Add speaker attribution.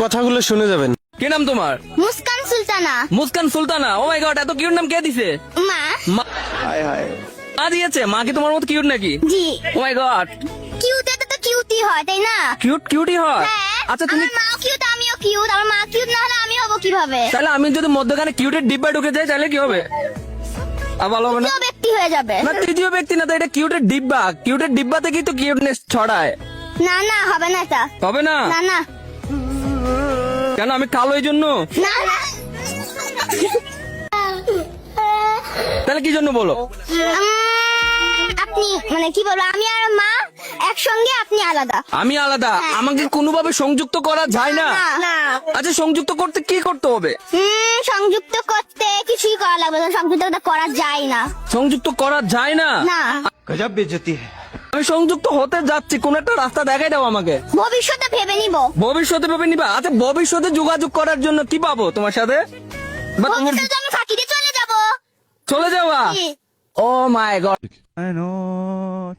Speaker 1: কথাগুলো শুনে যাবেন।
Speaker 2: কি নাম তোমার?
Speaker 3: মুস্কান সুলতানা।
Speaker 2: মুস্কান সুলতানা। ও মাই গড, এত কিউট নাম কে দিছে?
Speaker 3: মা।
Speaker 2: মা দিয়েছে? মা কি তোমার মতো কিউট নাকি?
Speaker 3: জি।
Speaker 2: ও মাই গড,
Speaker 3: কিউটে তো কিউটি হয় তাই না?
Speaker 2: কিউটি হয়।
Speaker 3: হ্যাঁ।
Speaker 2: আচ্ছা তুমি,
Speaker 3: আমার মাও কিউট, আমিও কিউট। আমার মা কিউট না হলে আমি হব কিভাবে?
Speaker 2: তাহলে আমি যদি মধ্যখানে কিউটের ডিব্বা ঢুকে যাই তাহলে কি হবে? আর ভালো হবে না?
Speaker 3: কেউ ব্যক্তি হয়ে যাবে।
Speaker 2: না তৃতীয় ব্যক্তি না তো, এটা কিউটের ডিব্বা। কিউটের ডিব্বা থেকেই তো কিউটনেস ছড়ায়।
Speaker 3: না না, হবে না এটা।
Speaker 2: হবে না?
Speaker 3: না না
Speaker 2: কেন, আমি কালো এই জন্য?
Speaker 3: না না।
Speaker 2: তাহলে কি জন্য বলো?
Speaker 3: আপনি মানে কি বলবো, আমি আর মা একসঙ্গে, আপনি আলাদা।
Speaker 2: আমি আলাদা? আমাকে কোনোভাবে সংযুক্ত করা যায় না?
Speaker 3: না।
Speaker 2: আচ্ছা সংযুক্ত করতে কি করতে হবে?
Speaker 3: সংযুক্ত করতে কিছুই করা লাগবে না, সংযুক্ত করা যায় না।
Speaker 2: সংযুক্ত করা যায় না?
Speaker 3: না।
Speaker 1: গজব বেজতি है।
Speaker 2: আমি সংযুক্ত হতে যাচ্ছি, কোন একটা রাস্তা দেখাই দাও আমাকে।
Speaker 3: ভবিষ্যতে ভেবে নিব।
Speaker 2: ভবিষ্যতে ভেবে নিবা? আচ্ছা ভবিষ্যতে যোগাযোগ করার জন্য কি পাবো তোমার সাথে? বা তোমার
Speaker 3: ভবিষ্যতে আমি ফাঁকি দিয়ে চলে যাব।
Speaker 2: চলে যাওয়া?
Speaker 3: জি।
Speaker 2: ও মাই গড।
Speaker 4: I know.